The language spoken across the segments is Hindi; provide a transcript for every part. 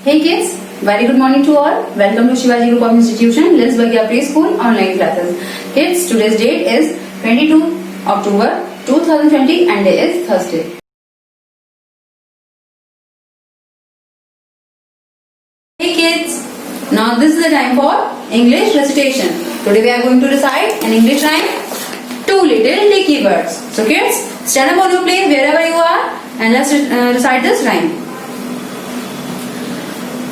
Hey kids, very good morning to all. Welcome to Shivaji Group of Institution, Lens Bagya Preschool online classes. Kids, today's date is 22 October 2020 and day is Thursday. Hey kids, now this is the time for English recitation. Today we are going to recite an English rhyme, Two Little Dicky Birds. So kids, stand up on your place wherever you are and let's recite this rhyme.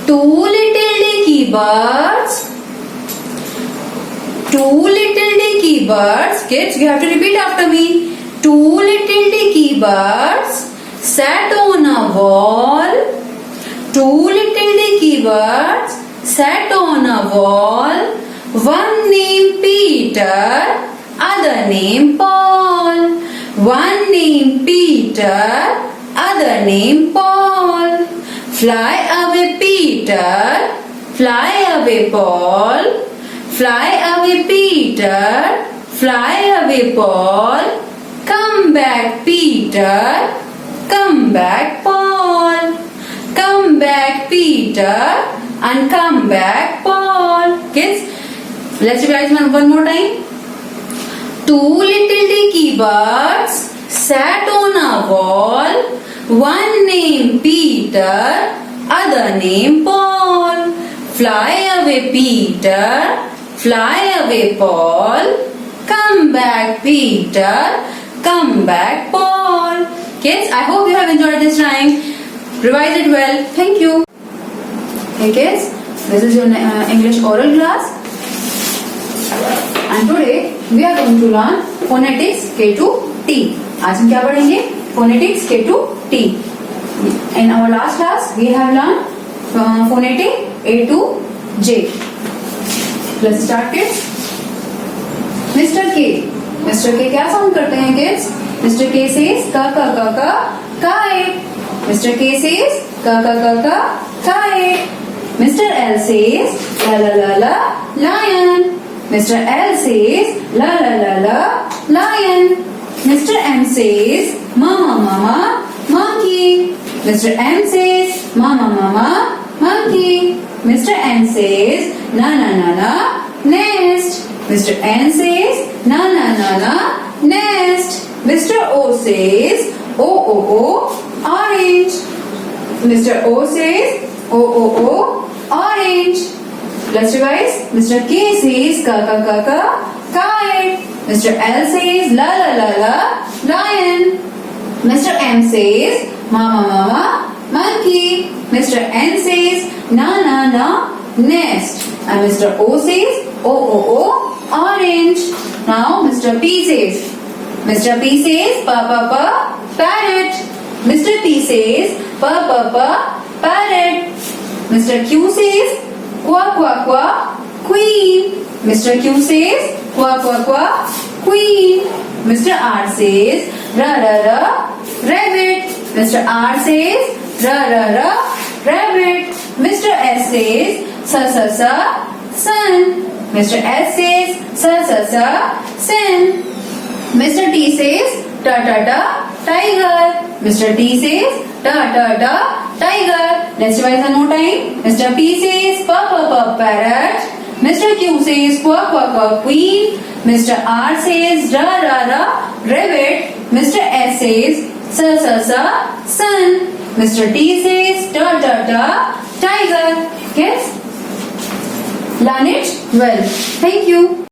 Two little dicky birds. Two little dicky birds. Kids, you have to repeat after me. Two little dicky birds sat on a wall. Two little dicky birds sat on a wall. One named Peter, other named Paul. One named Peter, other named Paul. Fly away Peter, fly away Paul. Fly away Peter, fly away Paul. Come back Peter, come back Paul. Come back Peter and come back Paul. Kids, let's revise one more time. Two little dicky birds sat on a wall. One named Peter, other named Paul. Fly away Peter, fly away Paul. Come back Peter, come back Paul. Kids, I hope you have enjoyed this rhyme. Revise it well. Thank you. Hey kids, this is your English oral class. And today we are going to learn phonetics K to T. आज हम क्या पढ़ेंगे? Phonetics K to T. In our last class, we have learned phonetic A to J. Let's start, kids. Mr. K. Mr. K क्या साउंड करते हैं kids? Mr. K says ka kite. Mr. K says ka kite. Mr. L says la lion. Mr. L says la lion. Mr. M says mama monkey. Mr. M says mama monkey. Mr. N says na nest. Mr. N says na nest. Mr. O says o orange. Mr. O says o orange. Let's revise. Mr. K says ka kite. Mr. L says la lion. Mr. M says mama monkey. Mr. N says na nest. And Mr. O says o orange. Now Mr. P says. Mr. P says pa parrot. Mr. P says pa parrot. Mr. Q says qua queen. Mr. Q says qua queen. Mr. R says ra rabbit. Mr. R says ra rabbit. Mr. S says sa sun. Mr. S says sa sun. Mr. T says ta tiger. Mr. T says ta tiger. Let's revise one more time. Mr. P says pa parrot. Mr. Q says qua queen. Mr. R says ra rabbit. Mr. S says sa sun. Mr. T says ta tiger. Yes? Learn it well. Thank you.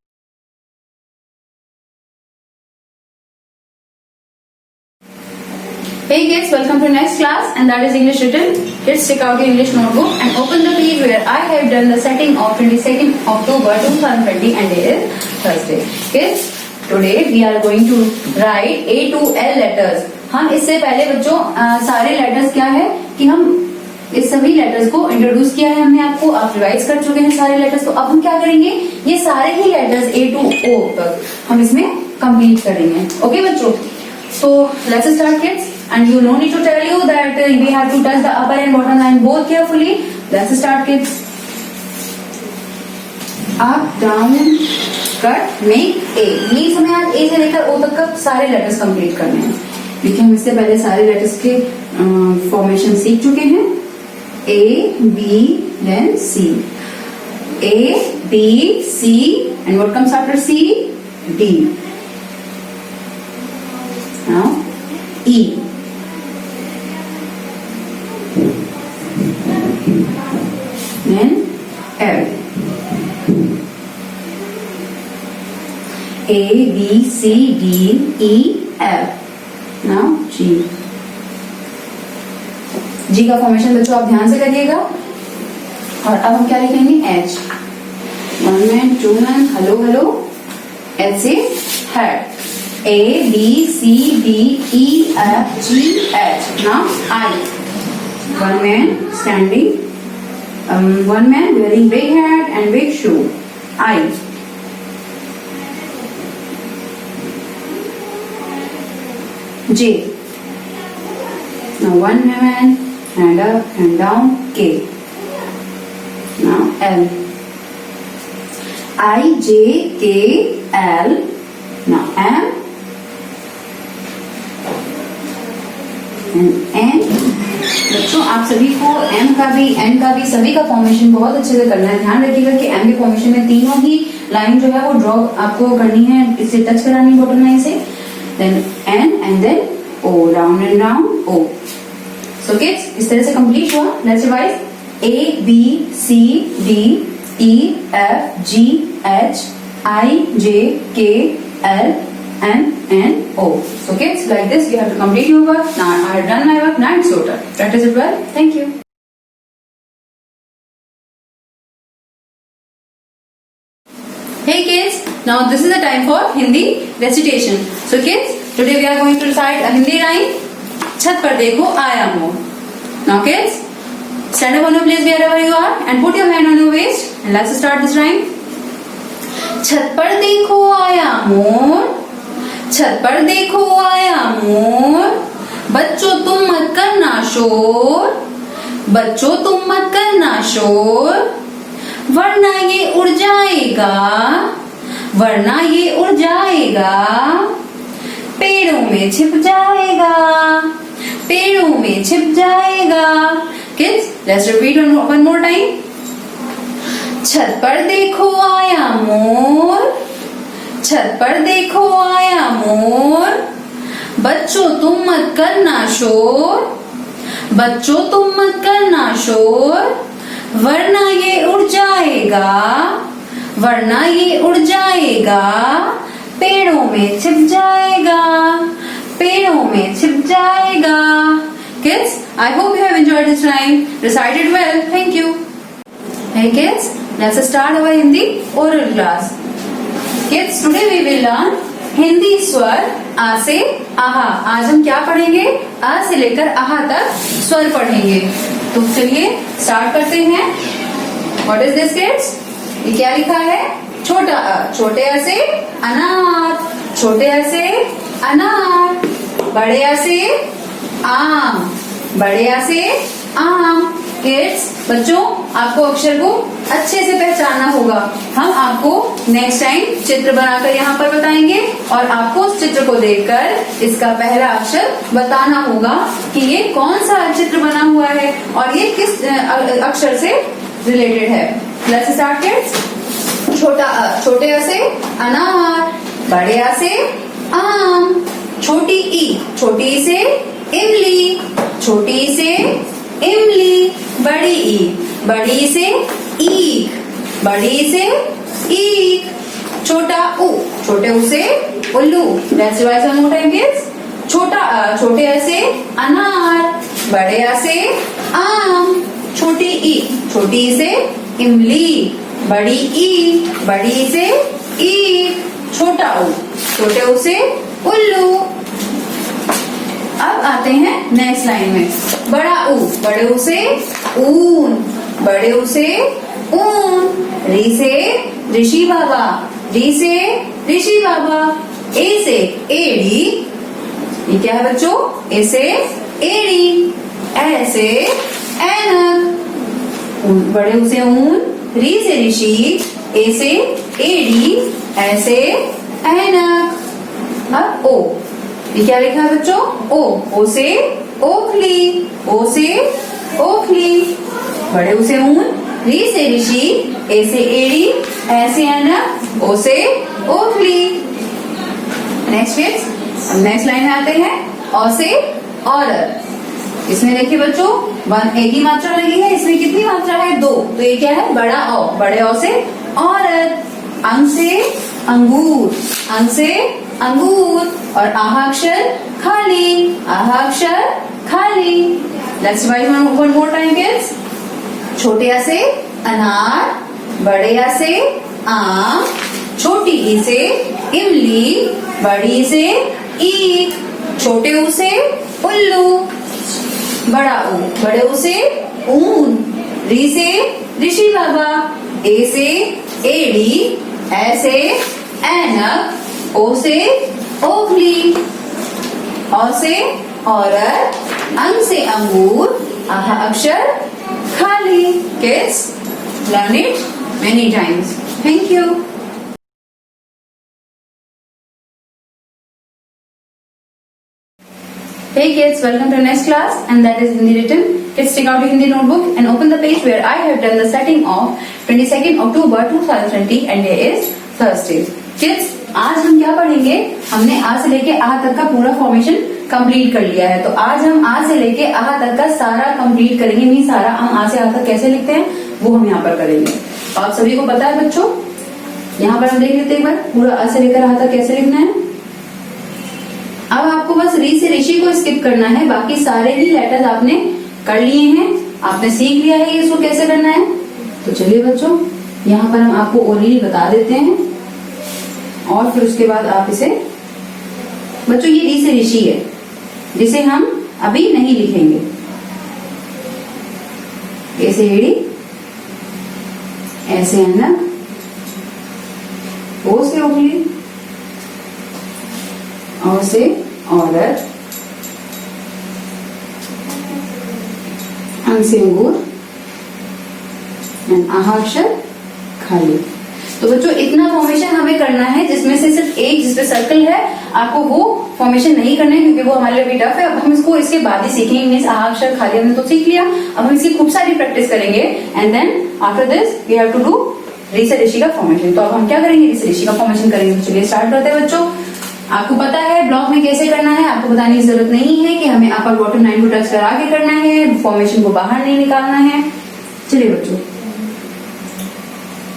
Hey kids, welcome to next class and that is English written. Kids, take out your English notebook and open the page where I have done the setting of 22nd October 2020 and it is Thursday. Kids, today we are going to write A to L letters. हम इससे पहले बच्चों सारे लेटर्स क्या है कि हम इस सभी लेटर्स को इंट्रोड्यूस किया है हमने आपको, आप रिवाइज कर चुके हैं सारे लेटर्स. तो अब हम क्या करेंगे, ये सारे ही लेटर्स A to O तक हम इसमें कंप्लीट करेंगे. ओके बच्चों, so let's start kids. And you no need to tell you that we have to touch the upper and bottom line both carefully. Let's start kids. Up, down, cut, make A. Means हमें आज A से लेकर O तक का सारे लेटर्स कंप्लीट करने हैं. देखिए हम इससे पहले सारे लेटर्स के फॉर्मेशन सीख चुके हैं. A, B, then C. A, B, C, and what comes after C? D. Now E. Then L. A, B, C, D, E, F. Now G. G का फॉर्मेशन बच्चों आप ध्यान से करिएगा। और अब हम क्या लिखेंगे? H. 1 man, 2 man, hello, hello. H से head. A, B, C, D, E, F, G, H. Now I. 1 man standing. 1 man wearing big hat and big shoe. I. J. Now 1 man, hand up and down. K. Now L. I, J, K, L. Now M. And N. बच्चों आप सभी को M का भी N का भी सभी का फॉर्मेशन बहुत अच्छे से करना है। ध्यान रखिएगा कि M के फॉर्मेशन में तीनों ही लाइन जो है वो ड्रॉ आपको करनी है, इससे टच करानी बॉटम लाइन से। Then N and then O, round and round O. So kids, इस तरह से कंप्लीट हुआ। Let's revise. A, B, C, D, E, F, G, H, I, J, K, L, M, N, O. So kids, like this you have to complete your work. Now I have done my work. Now it's your turn. Practice it well. Thank you. Hey kids, now this is the time for Hindi recitation. So kids, today we are going to recite a Hindi rhyme. छत पर देखो आया मोर. Now kids, stand up on your place wherever you are and put your hand on your waist and let's start this rhyme. छत पर देखो आया मोर, छत पर देखो आया मोर, बच्चों तुम मत करना शोर, बच्चों तुम मत करना शोर, वरना ये उड़ जाएगा, वरना ये उड़ जाएगा, पेड़ों में छिप जाएगा, पेड़ों में छिप जाएगा. Kids, let's repeat one more time. छत पर देखो आया मोर, छत पर देखो आया मोर, बच्चों तुम मत करना शोर, बच्चों तुम मत करना शोर, वरना ये उड़ जाएगा, वरना ये उड़ जाएगा, पेड़ों में छिप जाएगा, पेड़ों में छिप जाएगा. Kids, I hope you have enjoyed this rhyme. Recite it well. Thank you. Hey kids, let's start our Hindi oral class. Kids, today we will learn Hindi स्वर आ से आहा. आज हम क्या पढ़ेंगे? आ से लेकर आहा तक स्वर पढ़ेंगे. तो चलिए स्टार्ट करते हैं. What is this kids? ये क्या लिखा है? छोटा अ. छोटे अ से अनार, छोटे अ से अनार. बड़े अ से आम, बड़े अ से आम. किड्स, बच्चों आपको अक्षर को अच्छे से पहचानना होगा. हम आपको नेक्स्ट टाइम चित्र बनाकर यहाँ पर बताएंगे और आपको उस चित्र को देखकर इसका पहला अक्षर बताना होगा कि ये कौन सा चित्र बना हुआ है और ये किस अक्षर से रिलेटेड है. Let's start kids. छोटा अ. छोटे अ से अनार, बड़े अ से आम. छोटी ई. छोटी ई से इमली, छोटी ई से इमली. बड़ी ई. बड़ी ई से ईख, बड़ी ई से ईख. छोटा उ. छोटे उ से उल्लू. Let's revise one more time kids. छोटा अ. छोटे अ से अनार, बड़े अ से आम. छोटी ई. छोटी ई से इमली, बड़ी ई. बड़ी ई से ईख. छोटा उ. छोटे उ से उल्लू. अब आते हैं नेक्स्ट लाइन में. बड़ा ऊ. बड़े ऊ से ऊन, बड़े ऊ से ऊन. री से ऋषि बाबा, री से ऋषि बाबा. ए से एड़ी. ये क्या है बच्चों? ए से एड़ी. ए से ऐनक. बड़े ऊ से ऊन, री से ऋषि, ए से एड़ी, ए से ऐनक. अब ओ. ये क्या लिखा है बच्चों? ओ. ओ से ओखली, ओ से ओखली. बड़े ऊ से ऊन, री से ऋषि, ए से एड़ी, ऐसे ऐनक, ओ से ओखली। नेक्स्ट किड्स, अब नेक्स्ट लाइन में आते हैं, औ से औरत। इसमें देखिए बच्चों, एक ही मात्रा लगी है, इसमें कितनी मात्रा है? 2। तो ये क्या है? बड़ा औ, बड़े औ से औरत। अंग से अंगूर, अंग से अंगूर, और आह अक्षर खाली, आह अक्षर खाली। Let's revise one more time kids. छोटे आ से अनार, बड़े आ से आम, छोटी ई से इमली, बड़ी से ईख, छोटे ऊ से उल्लू, बड़ा ऊ, बड़े ऊ से ऊन, री से ऋषि बाबा, ए से एड़ी, ऐ से ऐनक, ओ से ओखली, औ से औरत, अंग से अंगूर, आह अक्षर खाली। Kids, learn it many times. Thank you. Hey kids, welcome to the next class, and that is Hindi written. Kids, take out your Hindi notebook and open the page where I have done the setting of 22nd October 2020, and here is Thursday. Kids, आज हम क्या पढ़ेंगे? हमने आ से लेके आ तक का पूरा फॉर्मेशन कंप्लीट कर लिया है, तो आज हम आ से लेके आ तक का सारा कंप्लीट करेंगे। नहीं सारा, हम आ से आ तक कैसे लिखते हैं वो हम यहाँ पर करेंगे। तो आप सभी को पता है बच्चों, यहाँ पर हम देख लेते हैं एक बार पूरा आ से लेकर आ तक कैसे लिखना है। अब आपको बस री से ऋषि को स्किप करना है, बाकी सारे ही लेटर्स आपने कर लिए हैं, आपने सीख लिया है इसको कैसे करना है। तो चलिए बच्चों, यहाँ पर हम आपको ओरली बता देते हैं, और फिर उसके बाद आप इसे, बच्चों ये री से ऋषि है जिसे हम अभी नहीं लिखेंगे। ऐसे एड़ी, ऐसे ऐनक, ओ से ओखली, औ से औरत, अंग से अंगूर, एंड आह अक्षर खाली। तो बच्चों इतना फॉर्मेशन हमें करना है, जिसमें से सिर्फ एक जिसपे सर्कल है आपको वो फॉर्मेशन नहीं करना है, क्योंकि वो हमारे लिए भी टफ है। अब हम इसको इसके बाद ही सीखेंगे। मींस आह अक्षर खाली हमने तो सीख लिया, अब हम इसकी खूब सारी प्रैक्टिस करेंगे, and then after this we have to do री से ऋषि का फॉर्मेशन। तो अब हम क्या करेंगे? री से ऋषि का फॉर्मेशन करेंगे। तो चलिए स्टार्ट करते हैं बच्चों। आपको पता है ब्लॉक में कैसे करना है, आपको बताने की जरूरत नहीं है कि हमें अपर बॉटम लाइन को टच करा के करना है, फॉर्मेशन को बाहर नहीं निकालना है। चलिए बच्चों,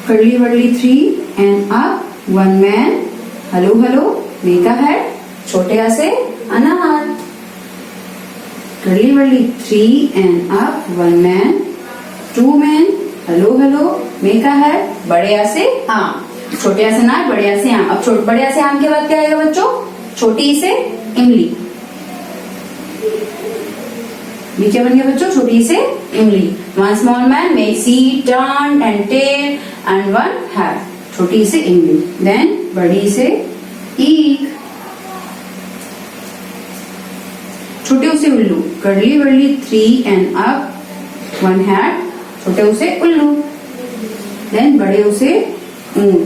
curly whirly 3 and up, 1 man, hello hello, make a head, छोटे आ से अनार, curly whirly 3 and up, 1 man, 2 man, hello hello, make a head, बड़े आ से आम, छोटे आ से अनार, बड़े आ से आम। अब बड़े आ से आम के बाद क्या आएगा बच्चों? छोटी ई से इमली। ये क्या बन गया बच्चों? छोटी ई से इमली। 1 small man make seed, turn and tail and 1 head, छोटी ई से इमली। देन बड़ी ई से ईख, छोटे ऊ से उल्लू, curly whirly 3 and up, 1 head, छोटे ऊ से उल्लू। देन बड़े ऊ से ऊन।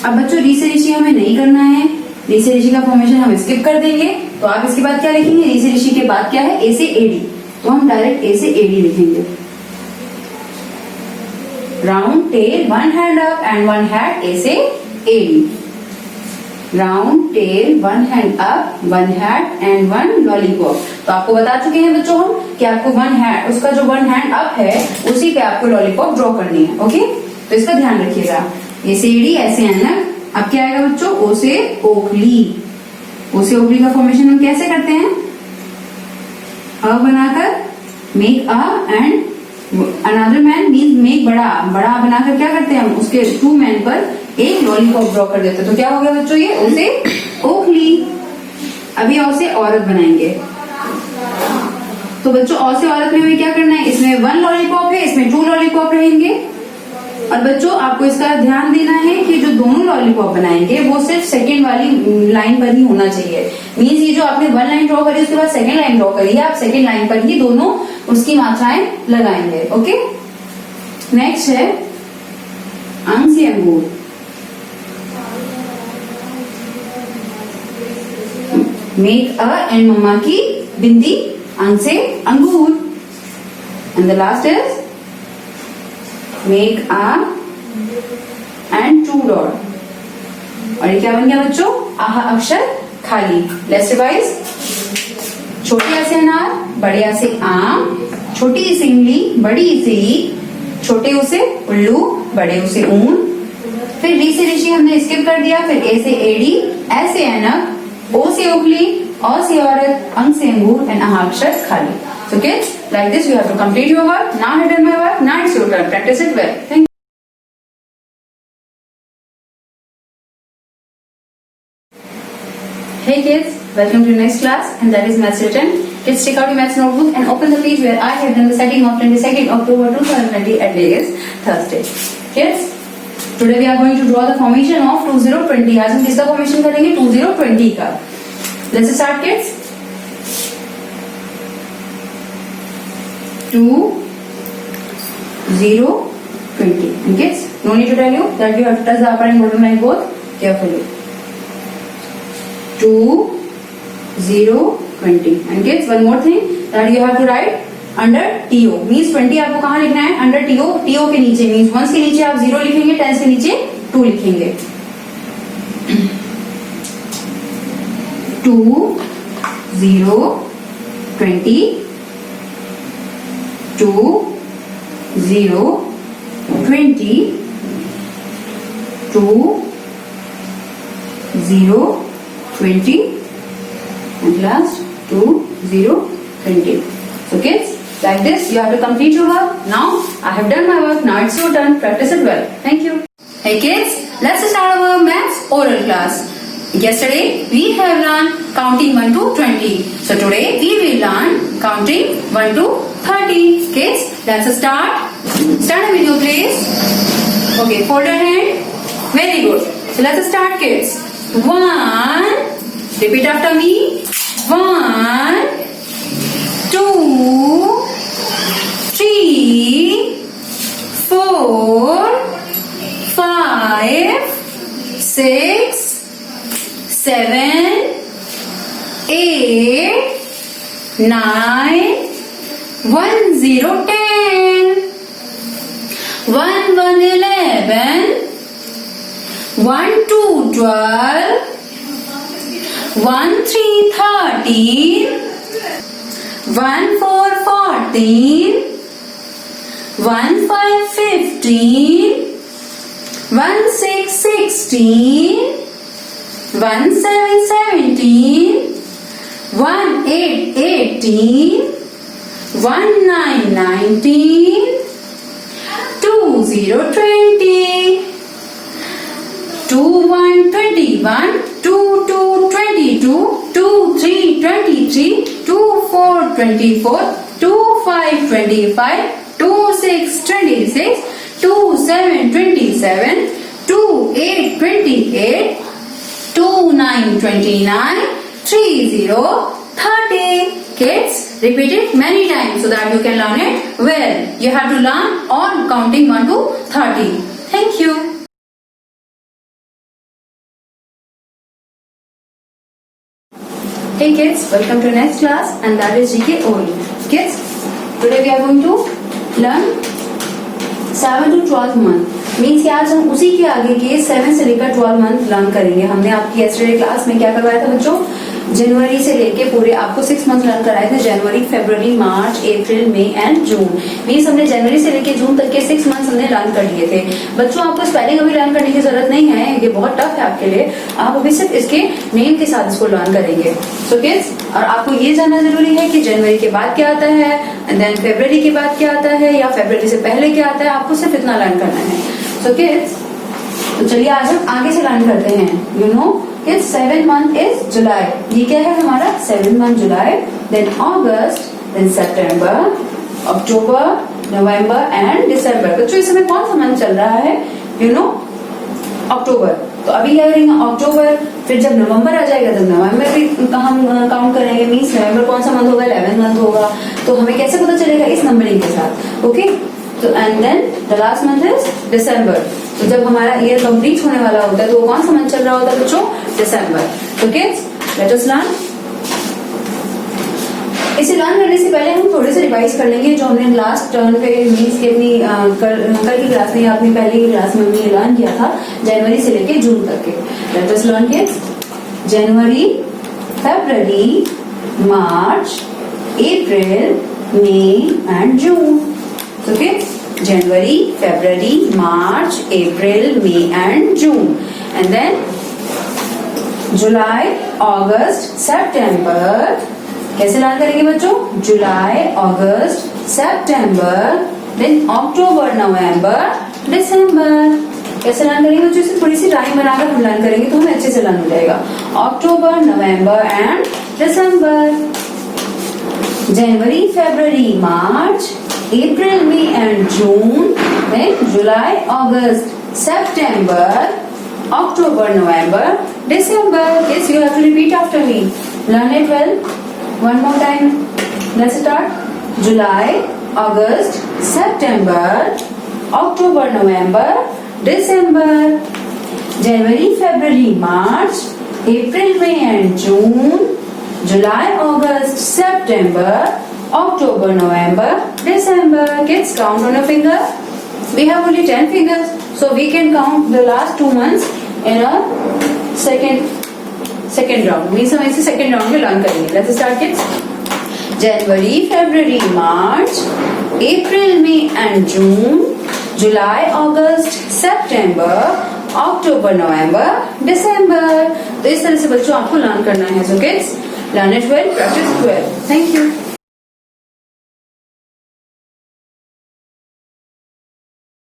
अब बच्चों री से ऋषि हमें नहीं करना है, री से ऋषि का फॉर्मेशन हम स्किप कर देंगे। तो आप इसके बाद क्या लिखेंगे? री से ऋषि के बाद क्या है? ए से एडी। तो हम डायरेक्ट ए से एडी लिखेंगे। Round tail 1 hand up and 1 hand, A से AD. Round tail 1 hand up, 1 hand and 1 lollipop. तो आपको बता चुके हैं बच्चों हम कि आपको 1 हैंड, उसका जो 1 हैंड अप है उसी पे आपको लॉलीपॉप ड्रॉ करनी है। ओके, तो इसका ध्यान रखिएगा। ए से एडी, ऐसे ऐनक। अब क्या आएगा बच्चों? ओ से ओखली। ओ से ओखली का फॉर्मेशन हम कैसे करते हैं? अ बनाकर make a and another man means make बड़ा, बड़ा बनाकर क्या करते हैं हम? उसके 2 मैन पर एक लॉलीपॉप ड्रॉ कर देते हैं। तो क्या हो गया बच्चों? ये ओ से ओखली। अभी ओ से औरत बनाएंगे। तो बच्चों ओ से औरत में हमें क्या करना है? इसमें 1 लॉलीपॉप है, इसमें 2 लॉलीपॉप रहेंगे। और बच्चों आपको इसका ध्यान देना है कि जो दोनों लॉलीपॉप बनाएंगे वो सिर्फ सेकंड वाली लाइन पर ही होना चाहिए। मीन्स ये जो आपने 1 लाइन ड्रॉ करी उसके बाद सेकंड लाइन ड्रॉ करी है, आप सेकंड लाइन पर ही दोनों उसकी मात्राएं लगाएंगे। ओके, नेक्स्ट है अंग से अंगूर। मेक अ एंड मम्मा की बिंदी अंग से अंगूर. And the last is make a and two dot. और ये क्या बन गया बच्चों? आहा अक्षर खाली. Let's revise. छोटे आ से अनार, बड़े आ से आम, छोटी सी इमली, बड़ी सी ईख, छोटे ऊ से उल्लू, बड़े ऊ से ऊन. फिर री से ऋषि हमने स्किप कर दिया. फिर ए से एड़ी, ए से ऐनक, ओ से उगली, औ से औरत, अंग से अंगूर एंड आहा अक्षर खाली. So kids, like this you have to complete your work. Now I have done my work. Now it's your turn. Practice it well. Thank you. Hey kids, welcome to your next class and that is Maths Written. Kids, take out your Maths notebook and open the page where I have done the setting of 22nd October 2020 at day is Thursday. Kids, today we are going to draw the formation of 2020. आज हम किसका formation करेंगे? 2020 का. Let's start kids. 2020. And kids, no need to tell you that you have to touch the upper and bottom line both carefully. 2020. And kids, one more thing that you have to write under TO. Means 20 आपको कहाँ लिखना है? Under TO. TO के नीचे means ones के नीचे आप 0 लिखेंगे, tens के नीचे 2 लिखेंगे. 2020. 2020. 2020 and last 2020. So kids, like this you have to complete your work. Now I have done my work. Now it's your turn. Practice it well. Thank you. Hey kids, let's start our maths oral class. Yesterday we have learned counting 1 to 20. So today we will learn counting 1 to 30. Kids, let's start. Stand up with your place. Okay, fold your hand. Very good. So let's start kids. 1. Repeat after me. 1, 2, 3, 4, 5, 6, 7, 8, 9, 1, 0, 10. 1, 1, 11. 1, 2, 12. 1, 3, 13. 1, 4, 14. 1, 5, 15. 1, 6, 16. 1, 7, 17. 1, 8, 18. 1, 9, 19. 2, 0, 20. 2, 1, 21. 2, 2, 22. 2, 3, 23. 2, 4, 24. 2, 5, 25. 2, 6, 26. 2, 7, 27. 2, 8, 28. 2, 9, 29. 3, 0, 30. Kids, repeat it many times so that you can learn it well. You have to learn on counting 1 to 30. Thank you. Hey kids, welcome to next class and that is GK only. Kids, today we are going to learn 7 to 12 month. Means कि आज हम उसी के आगे के 7 से लेकर 12 मंथ लर्न करेंगे. हमने आपकी यस्टरडे क्लास में क्या करवाया था बच्चों? जनवरी से लेके पूरे आपको 6 मंथ लर्न कराए थे. जनवरी, February, March, April, May and June. Means हमने जनवरी से लेके जून तक के 6 मंथ हमने लर्न कर लिए थे. बच्चों आपको स्पेलिंग अभी लर्न करने की जरूरत नहीं है, ये बहुत टफ है आपके लिए. आप अभी सिर्फ इसके नेम के साथ इसको लर्न करेंगे. सो किड्स, और आपको ये जानना जरूरी है कि जनवरी के बाद क्या आता है एंड देन फरवरी के बाद क्या आता है या फरवरी से पहले क्या आता है. आपको सिर्फ इतना लर्न करना है. सो किड्स, तो चलिए आज हम आगे से लर्न करते हैं. You know kids, 7 month is July. ये क्या है हमारा? 7 month July, then August, then September, October, November and December. बच्चों इस समय कौन सा मंथ चल रहा है? You know October. तो अभी क्या करेंगे? अक्टूबर. फिर जब नवंबर आ जाएगा तब नवंबर भी हम काउंट करेंगे. मीन्स नवंबर कौन सा मंथ होगा? 11 मंथ होगा. तो हमें कैसे पता चलेगा? इस नंबरिंग के साथ. ओके, तो and then the last month is December. तो जब हमारा ईयर कंप्लीट होने वाला होता है तो कौन सा मंथ चल रहा होता है बच्चों? दिसंबर. तो किड्स, लेट अस लर्न. इसे लर्न करने से पहले हम थोड़े से रिवाइज कर लेंगे जो हमने लास्ट टर्न पे मीन्स के अपनी कल की क्लास में या अपनी पहली की क्लास में हमने लर्न किया था जनवरी से लेके जून तक के। लेट अस लर्न के January, February, March, April, May and June. Okay, January, February, March, April, May and June. And then July, August, September. कैसे लर्न करेंगे बच्चों? July, August, September, then October, November, December. कैसे लर्न करेंगे बच्चों? इसे थोड़ी सी टाइम बनाकर हम लर्न करेंगे तो हमें अच्छे से लर्न हो जाएगा। October, November and December. January, February, March, April, May and June, then July, August, September, October, November, December. Yes, you have to repeat after me. Learn it well. One more time. Let's start. July, August, September, October, November, December. January, February, March, April, May and June, July, August, September, October, November, December. Kids, count on your finger. We have only 10 fingers, so we can count the last 2 months in a second round. Means हम इसे second round में learn करेंगे. Let's start kids. January, February, March, April, May and June, July, August, September, October, November, December. तो इस तरह से बच्चों आपको learn करना है. So kids, learn it well, practice well. Thank you.